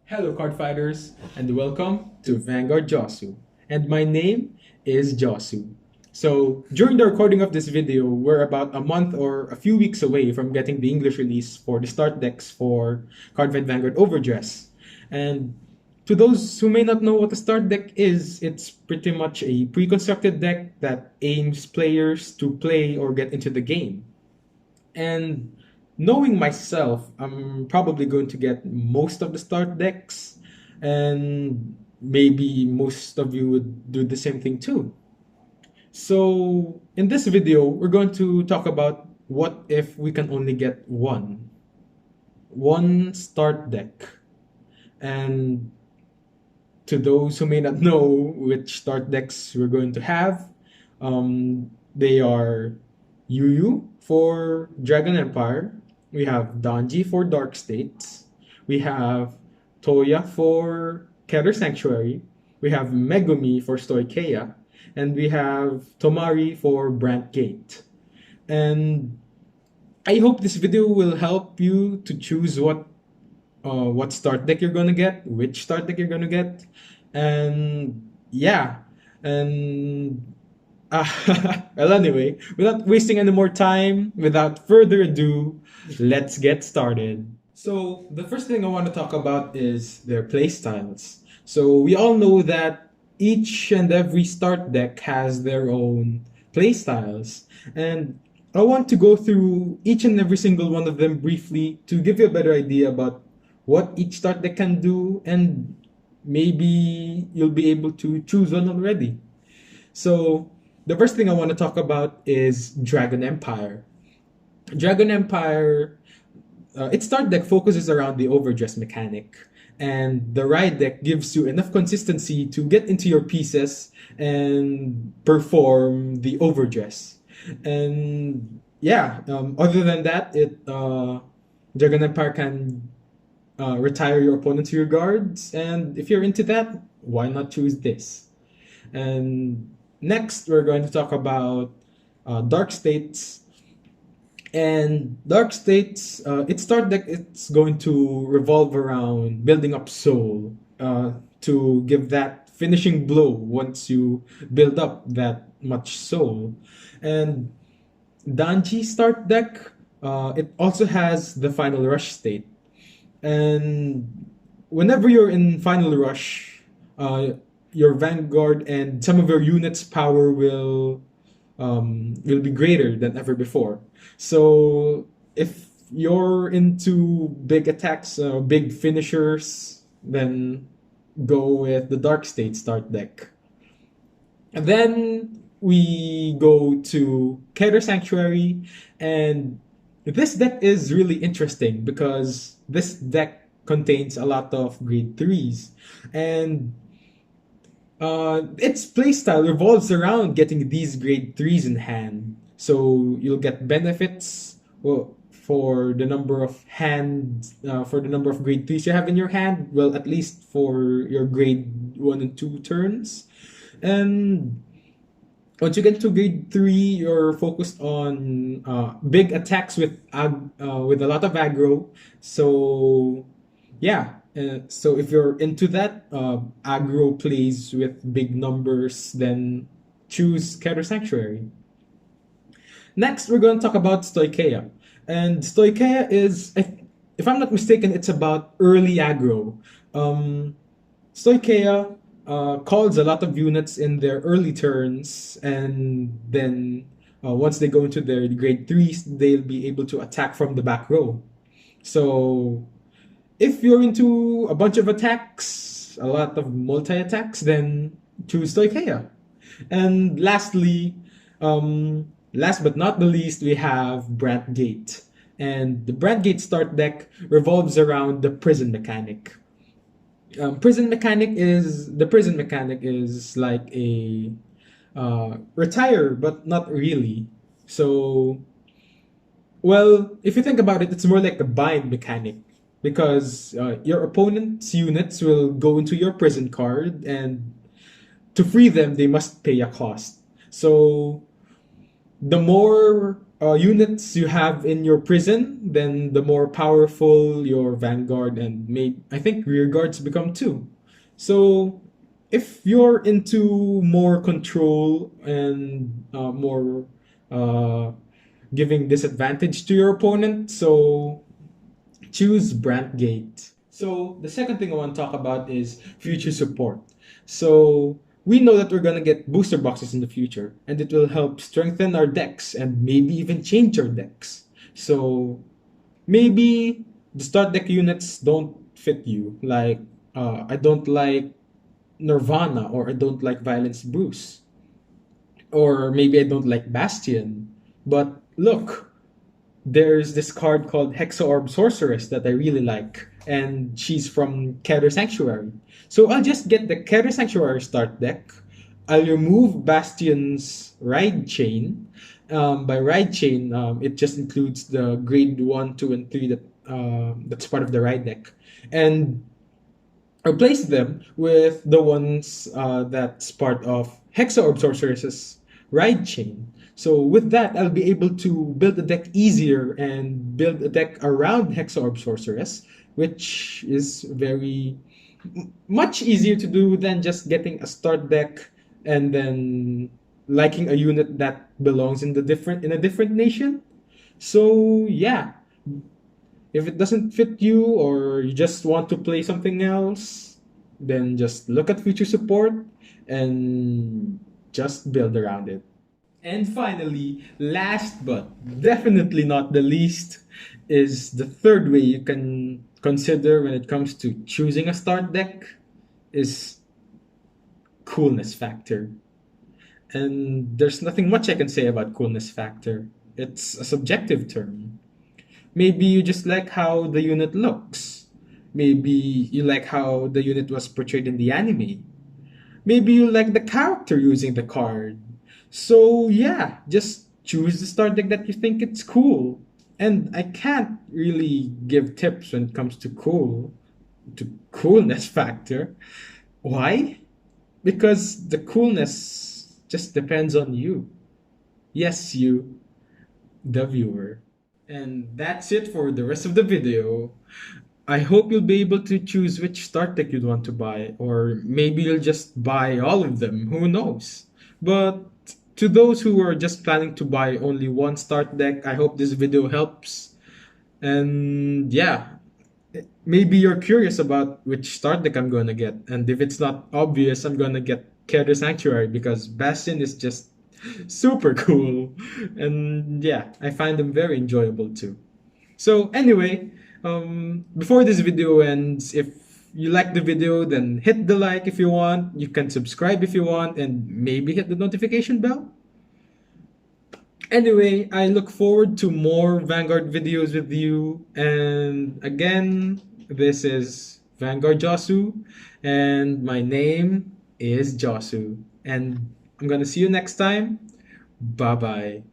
Hello, card fighters, and welcome to Vanguard Jossu. And my name is Jossu. So, during the recording of this video, we're about a month or a few weeks away from getting the English release for the start decks for Cardfight Vanguard overdress. And to those who may not know what a start deck is, it's pretty much a pre-constructed deck that aims players to play or get into the game. And knowing myself, I'm probably going to get most of the start decks, and maybe most of you would do the same thing too. So, in this video, we're going to talk about what if we can only get one start deck. And to those who may not know which start decks we're going to have, they are Yu for Dragon Empire, we have Danji for Dark States, we have Toya for Keter Sanctuary, we have Megumi for Stoicheia, and we have Tomari for Brant Gate. And I hope this video will help you to choose what start deck you're gonna get, which start deck you're gonna get, and yeah, and well, anyway, without wasting any more time, without further ado, let's get started. So, the first thing I want to talk about is their playstyles. So, we all know that each and every start deck has their own playstyles, and I want to go through each and every single one of them briefly to give you a better idea about what each start deck can do, and maybe you'll be able to choose one already. So, the first thing I want to talk about is Dragon Empire. Dragon Empire, its start deck focuses around the overdress mechanic, and the ride deck gives you enough consistency to get into your pieces and perform the overdress. And yeah, other than that, Dragon Empire can retire your opponent to your guards, and if you're into that, why not choose this? And next, we're going to talk about Dark States. And Dark States, its start deck, it's going to revolve around building up soul to give that finishing blow once you build up that much soul. And Danji start deck, it also has the final rush state. And whenever you're in final rush, your Vanguard and some of your units' power will be greater than ever before. So if you're into big attacks, big finishers, then go with the Dark State start deck. And then we go to Keter Sanctuary, and this deck is really interesting because this deck contains a lot of grade 3s, and its playstyle revolves around getting these grade 3s in hand. So you'll get benefits, well, for the number of for the number of grade 3s you have in your hand, well, at least for your grade 1 and 2 turns. And once you get to grade 3, you're focused on big attacks with a lot of aggro. So yeah, so if you're into that, aggro plays with big numbers, then choose Keter Sanctuary. Next, we're going to talk about Stoicheia. And Stoicheia is, if I'm not mistaken, it's about early aggro. Stoicheia calls a lot of units in their early turns, and then once they go into their grade 3s, they'll be able to attack from the back row. So if you're into a bunch of attacks, a lot of multi-attacks, then choose Stoicheia. And lastly, last but not the least, we have Brant Gate. And the Brant Gate start deck revolves around the prison mechanic. The prison mechanic is like a retire, but not really. So, well, if you think about it, it's more like a bind mechanic, because your opponent's units will go into your prison card, and to free them, they must pay a cost. So The more units you have in your prison, then the more powerful your vanguard and I think rear guards become too. So if you're into more control and more uh, giving disadvantage to your opponent, so choose Brantgate. So the second thing I want to talk about is future support. So we know that we're gonna get booster boxes in the future, and it will help strengthen our decks and maybe even change our decks. So maybe the start deck units don't fit you. Like I don't like Nirvana, or I don't like Violence Bruce, or maybe I don't like Bastion. But look, there's this card called Hexaorb Sorceress that I really like, and she's from Keter Sanctuary. So I'll just get the Keter Sanctuary start deck. I'll remove Bastion's Ride Chain. By Ride Chain, it just includes the grade 1, 2, and 3 that's part of the Ride deck. And replace them with the ones that's part of Hexaorb Sorceress's Ride Chain. So with that, I'll be able to build a deck easier and build a deck around Hexaorb Sorceress, which is much easier to do than just getting a start deck and then liking a unit that belongs in a different nation. So yeah, if it doesn't fit you or you just want to play something else, then just look at future support and just build around it. And finally, last but definitely not the least, is the third way you can consider when it comes to choosing a start deck is coolness factor. And there's nothing much I can say about coolness factor. It's a subjective term. Maybe you just like how the unit looks. Maybe you like how the unit was portrayed in the anime. Maybe you like the character using the card. So yeah, just choose the start deck that you think it's cool. And I can't really give tips when it comes to coolness factor. Why? Because the coolness just depends on you. Yes, you, the viewer. And that's it for the rest of the video. I hope you'll be able to choose which start deck you'd want to buy, or maybe you'll just buy all of them, who knows. But to those who are just planning to buy only one start deck, I hope this video helps. And yeah, maybe you're curious about which start deck I'm gonna get, and if it's not obvious, I'm gonna get Keter Sanctuary because Bastion is just super cool. And yeah, I find them very enjoyable too. So anyway, before this video ends, if you like the video, then hit the like if you want. You can subscribe if you want, and maybe hit the notification bell. Anyway, I look forward to more Vanguard videos with you. And again, this is Vanguard Jossu, and my name is Jossu. And I'm gonna see you next time. Bye bye.